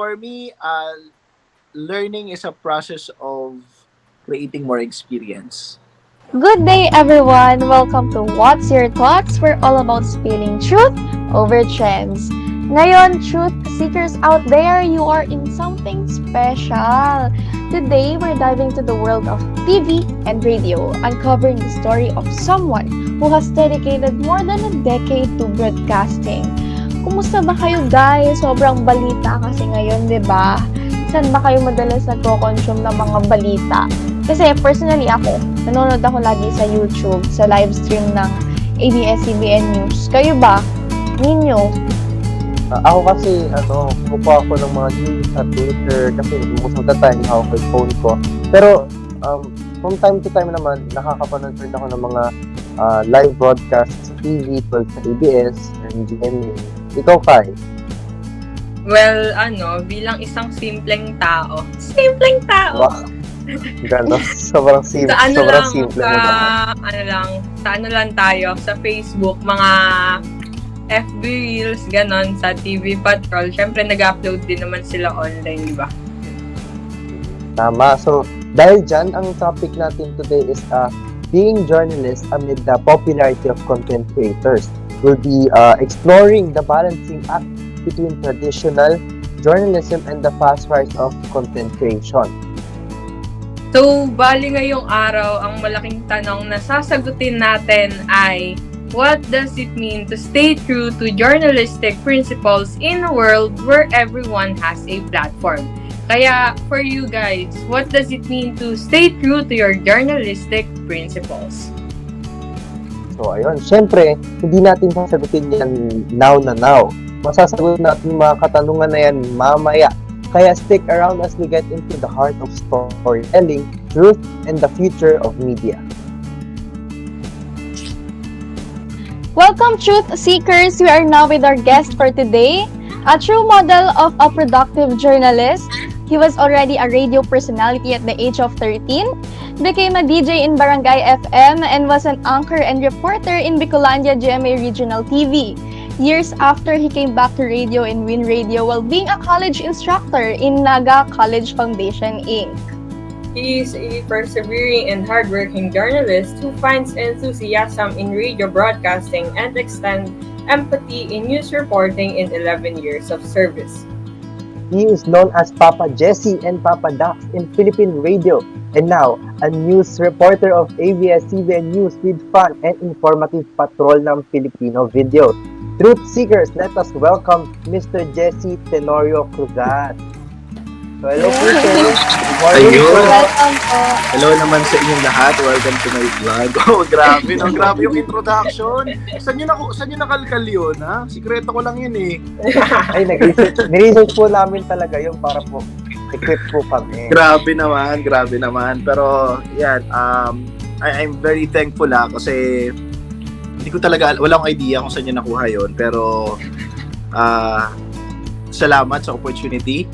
for me, learning is a process of creating more experience. Good day, everyone. Welcome to What's Your Thoughts? We're all about spilling truth over trends. Ngayon, truth seekers out there, you are in something special. Today, we're diving to the world of TV and radio, uncovering the story of someone who has dedicated more than a decade to broadcasting. Kumusta ba kayo, guys? Sobrang balita kasi ngayon, di ba? Saan ba kayo madalas nagko-consume ng mga balita? Kasi personally ako, nanonood ako lagi sa YouTube, sa live stream ng ABS-CBN News. Kayo ba? Ninyo? Ako kasi, kukuha ako ng mga news sa Twitter kasi most of the time, hawak ko yung phone ko. Pero, from time to time naman, nakakapanood rin ako ng mga live broadcast sa TV, sa ABS, and GMA. Ikaw, Kai? Well, bilang isang simpleng tao. Wow. Gano'n, sobrang simple. Sobrang simple mo naman. Sa lang tayo, sa Facebook, mga FB Reels, ganon, sa TV Patrol. Siyempre, nag-upload din naman sila online, di ba? Tama. So, dahil dyan, ang topic natin today is being journalist amid the popularity of content creators. We'll be exploring the balancing act between traditional journalism and the fast rise of content creation. So, bali ngayong araw, ang malaking tanong na sasagutin natin ay, what does it mean to stay true to journalistic principles in a world where everyone has a platform? Kaya, for you guys, what does it mean to stay true to your journalistic principles? So, ayun. Syempre, hindi natin sasagutin yan now na now. Masasagot natin yung mga katanungan na yan mamaya. Kaya stick around as we get into the heart of storytelling, truth, and the future of media. Welcome, truth seekers. We are now with our guest for today, a true model of a productive journalist. He was already a radio personality at the age of 13, became a DJ in Barangay FM, and was an anchor and reporter in Bicolandia GMA Regional TV. Years after, he came back to radio in Win Radio while being a college instructor in Naga College Foundation, Inc. He is a persevering and hardworking journalist who finds enthusiasm in radio broadcasting and extends empathy in news reporting in 11 years of service. He is known as Papa Jesse and Papa Dax in Philippine radio, and now a news reporter of ABS-CBN News with fun and informative patrol ng Filipino video. Truth seekers, let us welcome Mr. Jesse Tenorio Cruzat. So, hello po, sir. Ayun. Welcome po. Hello naman sa inyong lahat. Welcome to my vlog. Oh, grabe, no? Grabe yung introduction. Saan nyo nakalkal yun, ha? Sikreto ko lang yun, eh. Ay, nag-research po namin talaga yun para po equip po kami. Grabe naman. Pero, yan, I'm very thankful, kasi hindi ko talaga, wala akong idea kung saan nyo nakuha yun. Pero, salamat sa opportunity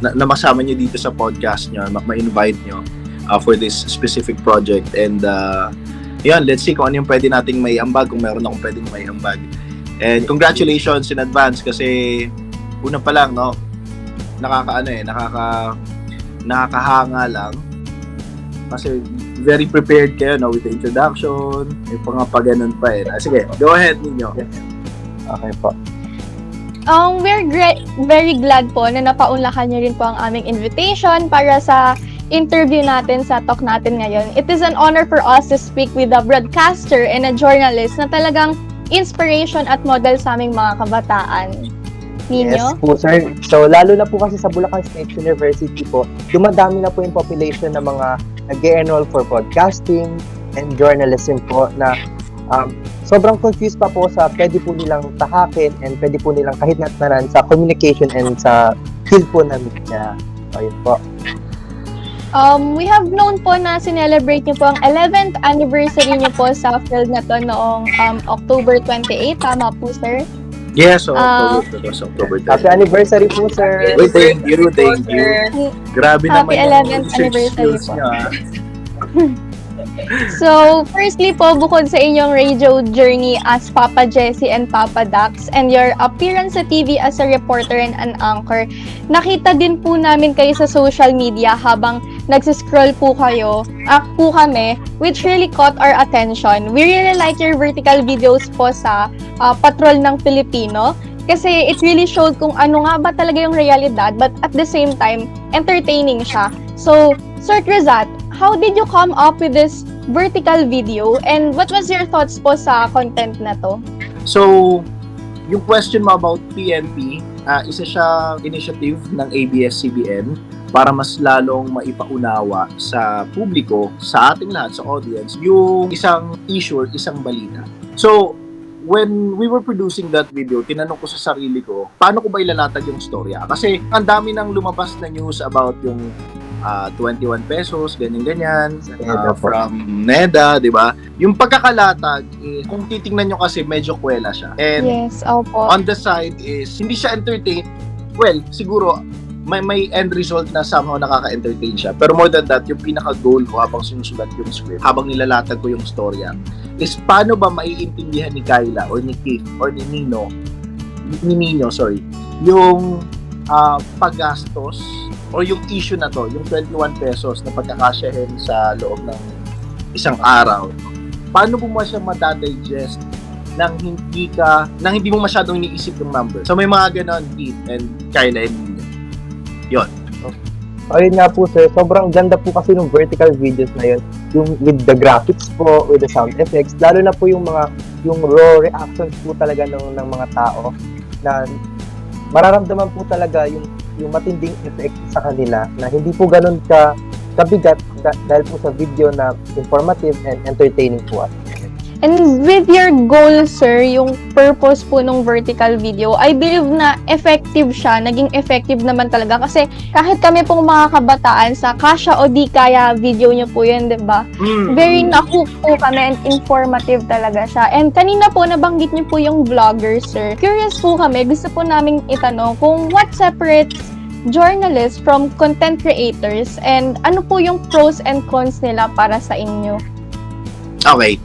na masama nyo dito sa podcast nyo, ma-invite nyo for this specific project. And yun, let's see kung ano yung pwede nating may ambag, kung meron akong pwedeng may ambag. And congratulations in advance kasi una pa lang, no, nakakahanga lang kasi very prepared kayo, no, with the introduction, may paganon pa eh. Sige, go ahead ninyo. Okay po. We're very glad po na napaunlakan niyo rin po ang aming invitation para sa interview natin, sa talk natin ngayon. It is an honor for us to speak with a broadcaster and a journalist na talagang inspiration at model sa aming mga kabataan. Ninyo? Yes po, sir. So, lalo na po kasi sa Bulacan State University po, dumadami na po yung population ng mga nag-enroll for broadcasting and journalism po na sobrang confused pa po sa pwede po nilang tahakin and pwede po nilang kahit natnaran sa communication and sa field po na media. Ayun po. We have known po na sinelebrate niyo po ang 11th anniversary niyo po sa field na to noong October 28. Tama po, sir? Yes, October 10. Happy anniversary po, sir. Wait, thank you. Grabe Happy naman 11th yung research anniversary skills po. niyo, ha? So, firstly po, bukod sa inyong radio journey as Papa Jessie and Papa Dax and your appearance sa TV as a reporter and an anchor, nakita din po namin kayo sa social media habang nagsiscroll po kami, which really caught our attention. We really like your vertical videos po sa Patrol ng Pilipino kasi it really showed kung ano nga ba talaga yung realidad, but at the same time, entertaining siya. So, Sir Crizat, how did you come up with this vertical video and what was your thoughts po sa content na to? So, yung question mo about PNP, isa siya initiative ng ABS-CBN para mas lalong maipaunawa sa publiko, sa ating lahat, sa audience, yung isang issue, isang balita. So, when we were producing that video, tinanong ko sa sarili ko, paano ko ba ilalatag yung storya? Kasi ang dami nang lumabas na news about yung 21 pesos, ganyan-ganyan, from NEDA, di ba? Yung pagkakalatag, kung titingnan nyo kasi, medyo kwela siya. And yes, opo. on the side is, hindi siya entertain. Well, siguro, may end result na somehow nakaka-entertain siya. Pero more than that, yung pinaka-goal ko habang sinusulat yung script, habang nilalatag ko yung storya, is paano ba maiintindihan ni Kyla or ni Keith or ni Nino, yung paggastos or yung issue na to, yung 21 pesos na pagkakasyahin sa loob ng isang araw. Paano mo siya madadigest nang hindi mo masyadong iniisip yung number. So may mga ganon, Keith and Kyla and Nino. Yun. Ayun nga po sir, sobrang ganda po kasi ng vertical videos na yun. Yung with the graphics po, with the sound effects, lalo na po yung raw reactions po talaga ng mga tao na mararamdaman po talaga yung matinding effect sa kanila na hindi po ganun kabigat dahil po sa video na informative and entertaining po. And with your goal, sir, yung purpose po nung vertical video, I believe na effective siya, naging effective naman talaga. Kasi kahit kami pong mga kabataan sa kasya o di kaya video nyo po yun, di ba? Very na-hook po kami and informative talaga siya. And kanina po, nabanggit nyo po yung vlogger, sir. Curious po kami, gusto po namin itanong kung what separates journalists from content creators and ano po yung pros and cons nila para sa inyo? Okay.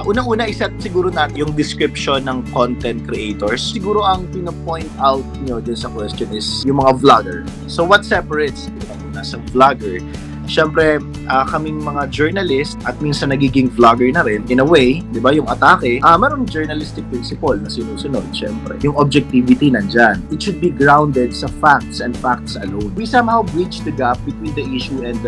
Unang-una, iset siguro natin yung description ng content creators. Siguro ang pina-point out nyo dun sa question is yung mga vlogger. So what separates sa vlogger? Siyempre, kaming mga journalist at minsan nagiging vlogger na rin, in a way, di ba, yung atake, mayroong journalistic principle na sinusunod, siyempre. Yung objectivity nandyan. It should be grounded sa facts and facts alone. We somehow bridge the gap between the issue and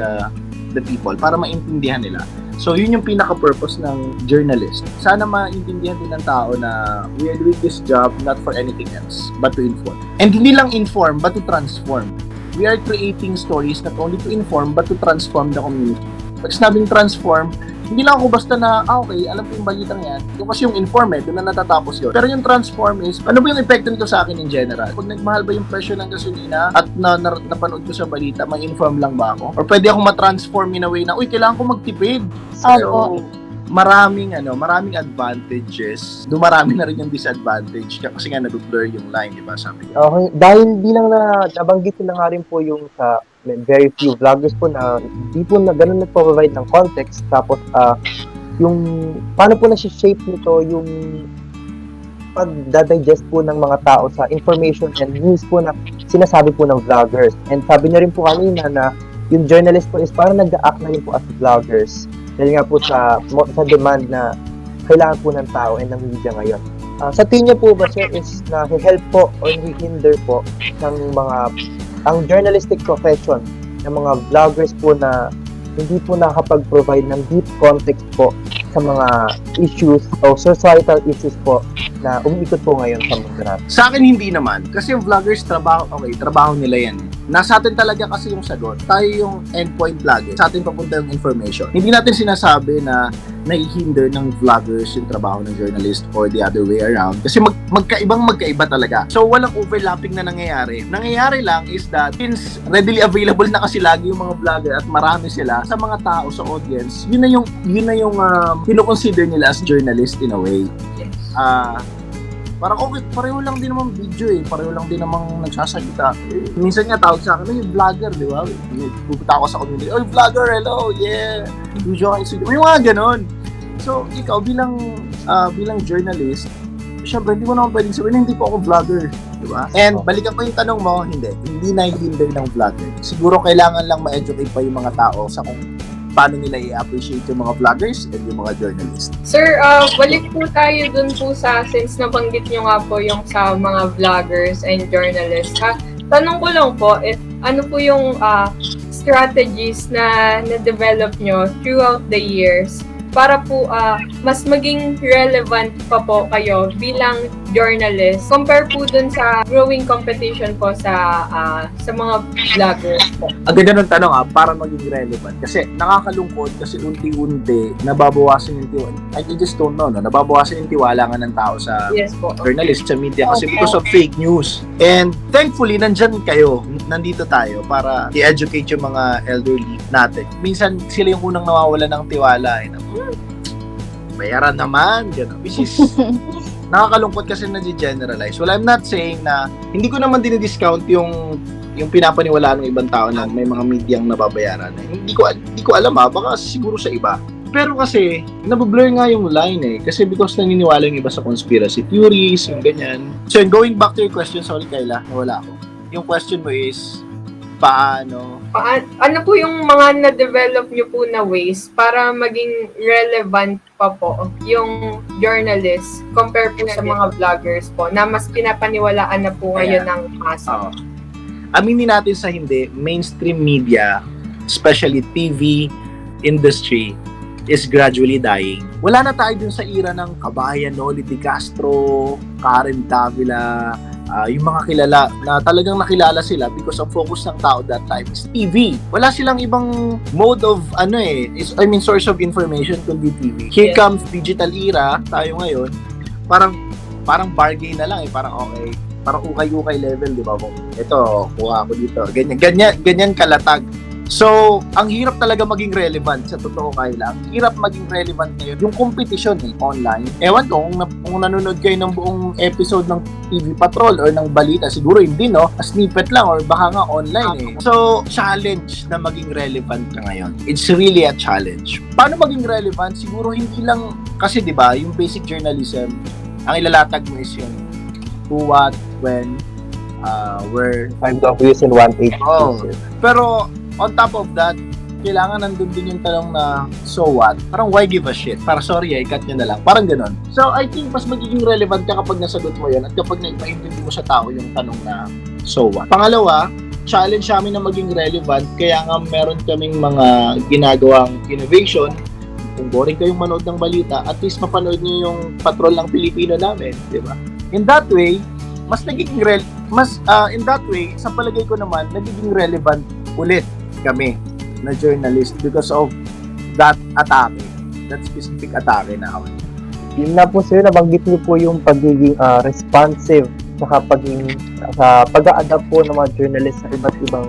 the people para maintindihan nila. So, yun yung pinaka-purpose ng journalist. Sana maintindihan din ng tao na we are doing this job not for anything else, but to inform. And hindi lang inform, but to transform. We are creating stories not only to inform, but to transform the community. Pag sinabing transform, hindi lang ako basta na, okay, alam ko yung balitang yan. Yung kasi yung inform doon na natatapos yun. Pero yung transform is, ano ba yung epekto nito sa akin in general? Pag nagmahal ba yung presyo ng gasolina at napanood ko sa balita, may inform lang ba ako? Or pwede akong matransform in a way na, uy, kailangan ko magtipid. So, maraming advantages. Dumarami na rin yung disadvantage kasi nga nag-blur yung line, di ba? Sabi ko. Okay, dahil bilang nabanggit na nga rin po yung sa very few vloggers po na hindi po na ganun nagpo-provide ng context, tapos yung paano po na-shape nito yung pag-digest po ng mga tao sa information and news po na sinasabi po ng vloggers. And sabi niyo rin po kanina na yung journalist po is parang nag-act na rin po as vloggers. Dahil nga po sa demand na kailangan po ng tao and ng media ngayon. Sa tingin niyo po ba sir is na-help po o hinder po ng ang journalistic profession ng mga vloggers po na hindi po nakakapag-provide ng deep context po sa mga issues o societal issues po na umiikot po ngayon sa mundo natin? Sa akin hindi naman. Kasi yung vloggers, trabaho nila yan. Nasa atin talaga kasi yung sagot. Tayo yung endpoint lagi. Sa atin papunta yung information. Hindi natin sinasabi na naihinder ng vloggers yung trabaho ng journalist or the other way around. Kasi magkaiba talaga. So, walang overlapping na nangyayari. Nangyayari lang is that since readily available na kasi lagi yung mga vlogger at marami sila sa mga tao, sa audience, yun na yung kino-consider nila as journalist in a way. Parang okay, pareho lang din naman video pareho lang din namang nagsasalita. Minsan nga tawag sa akin, yung vlogger, di ba? Pupunta ako sa community, oh, vlogger, hello, yeah. May mga ganon. So, ikaw bilang journalist, syempre, hindi mo naman pwedeng sabihin, hindi po ako vlogger, di ba? And balikan ko yung tanong mo, hindi nahihinder ng vlogger. Siguro kailangan lang ma-educate pa yung mga tao sa kung paano nila i-appreciate yung mga vloggers and yung mga journalists. Sir, balik po tayo dun po since nabanggit nyo nga po yung sa mga vloggers and journalists. Tanong ko lang po, ano po yung strategies na na-develop nyo throughout the years para po mas maging relevant pa po kayo bilang journalist compare po dun sa growing competition po sa mga vloggers po. Ang ganda ng tanong para maging relevant. Kasi nakakalungkot kasi unti-unti nababawasan yung tiwala. I just don't know, nababawasan yung tiwala nga ng tao sa journalist, sa media kasi because of fake news. And thankfully, nandito tayo para i-educate yung mga elderly natin. Minsan sila yung unang nawawala ng tiwala. Bayaran naman, gano'n. Which is, nakakalungkot kasi na-generalize. Well, I'm not saying na, hindi ko naman dinidiscount yung pinapaniwalaan ng ibang tao na may mga medyang nababayaran. Hindi ko alam baka siguro sa iba. Pero kasi, nabablur nga yung line kasi because naniniwala yung iba sa conspiracy theories, yung ganyan. So, going back to your question, sorry Kayla, nawala ako. Yung question mo is, paano? Ano po yung mga na-develop nyo po na ways para maging relevant pa po yung journalists compare po sa mga vloggers po na mas pinapaniwalaan na po ngayon ng masa? Aminin natin sa hindi, mainstream media, especially TV industry, is gradually dying. Wala na tayo dun sa era ng Kabayan, Noli De Castro, Karen Davila, yung mga kilala na talagang nakilala sila because ang focus ng tao that time is TV. Wala silang ibang mode of source of information kundi TV. Here comes digital era, tayo ngayon, parang bargain na lang parang okay, parang ukay-ukay level, di ba? Ito, kuha ako dito. Ganyan kalatag. So, ang hirap talaga maging relevant sa totoo Kayla. Ang hirap maging relevant ngayon. Yung competition online. Ewan ko, kung nanonood kayo ng buong episode ng TV Patrol or ng balita, siguro hindi, no? A snippet lang or baka nga online So, challenge na maging relevant ka ngayon. It's really a challenge. Paano maging relevant? Siguro hindi lang, kasi di ba, yung basic journalism, ang ilalatag mo is yung who, what, when, where. 5 W's in 1 page. Pero, on top of that, kailangan nandun din yung tanong na, so what? Parang why give a shit? Parang sorry, ikat nyo na lang. Parang ganun. So, I think mas magiging relevant ka kapag nasagot mo yan at kapag naipaintindi mo sa tao yung tanong na, so what? Pangalawa, challenge namin na maging relevant kaya nga meron kaming mga ginagawang innovation. Kung boring kayong manood ng balita, at least mapanood nyo yung Patrol ng Pilipino namin, di ba? In that way, sa palagay ko naman, nagiging relevant ulit kami na journalist because of that specific atake na ako. Yun na po sir, nabanggit niyo po yung pagiging responsive sa pag-a-adapt po ng mga journalist sa iba't ibang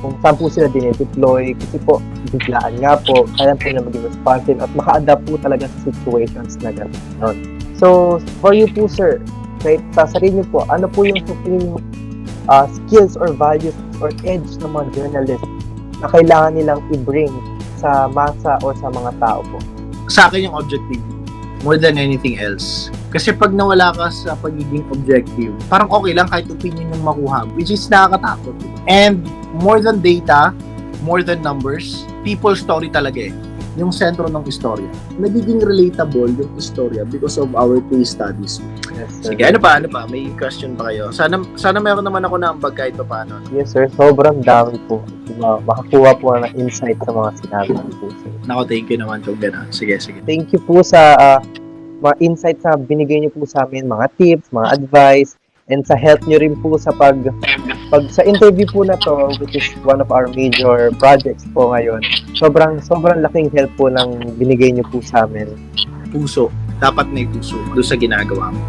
kung saan po sila dinedeploy kasi po biglaan nga po, kaya po na maging responsive at maka-adapt po talaga sa situations na gano'n. So, for you po sir, kahit sa sarili niyo po, ano po yung skills or values or edge ng mga journalist na kailangan nilang i-bring sa masa o sa mga tao po? Sa akin yung objective more than anything else. Kasi pag nawala ka sa pagiging objective, parang okay lang kahit opinion yung makuha, which is nakakatakot. And more than data, more than numbers, people's story talaga yung sentro ng istorya. Nagiging relatable yung istorya because of our case studies. Yes, sir. Sige, ano pa? May question pa kayo? Sana meron naman ako na ambag kahit pa paano. Yes sir, sobrang dami po. Makakuha po ng insight sa mga sinabi po sir. Nako, thank you naman kung gano'n. Sige. Thank you po sa mga insights na binigay niyo po sa amin, mga tips, mga advice, and sa help niyo rin po sa pag sa interview po na to, which is one of our major projects po ngayon. Sobrang laking help po ng binigay niyo po sa amin. Puso. Dapat may puso doon sa ginagawa mo.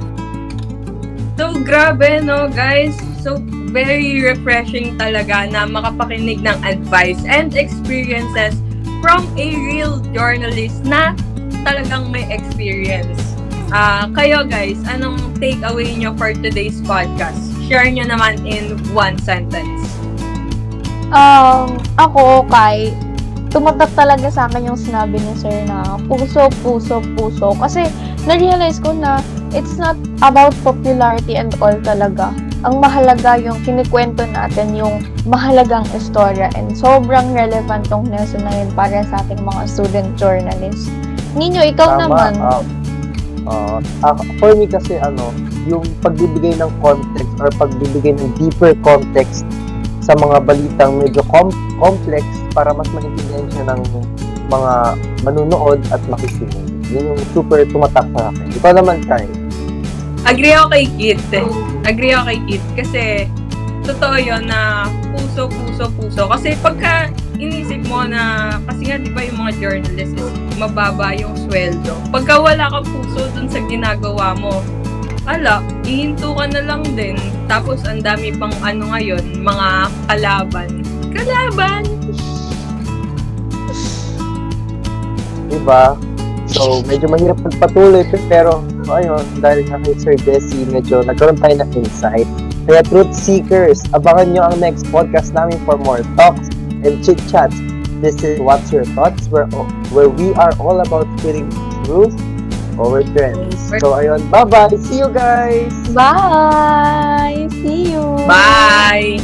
So, grabe, no, guys? So, very refreshing talaga na makapakinig ng advice and experiences from a real journalist na talagang may experience. Kayo guys, anong takeaway nyo for today's podcast? Share nyo naman in one sentence. Ako, Kai, tumatak talaga sa akin yung sinabi ni Sir na puso, puso, puso. Kasi, na-realize ko na it's not about popularity and all talaga. Ang mahalaga yung kinikwento natin, yung mahalagang istorya, and sobrang relevant tong lesson na yun para sa ating mga student journalists. Ninyo, ikaw naman. For me kasi yung pagbibigay ng context or pagbibigay ng deeper context sa mga balitang medyo complex para mas maintindihan siya ng mga manunood at makikinig. Yun yung super tumatak sa akin. Ikaw naman, Kai. Agree ako kay Kit. Kasi, totoo yun na puso, puso, puso. Kasi pagka inisip mo na, kasi nga, di ba yung mga journalists is mababa yung sweldo. Pagka wala kang puso dun sa ginagawa mo, ihinto ka na lang din. Tapos, ang dami pang ngayon, mga kalaban. Diba? So, medyo mahirap magpatuloy, pero ayun, dahil nga kay Sir Desi, medyo nagkaroon tayo ng insight. Kaya Truth Seekers, abangan nyo ang next podcast namin for more talks and chit-chats. This is What's Your Thoughts, where we are all about feeling truth over trends. So, ayun, bye-bye! See you guys! Bye! See you! Bye!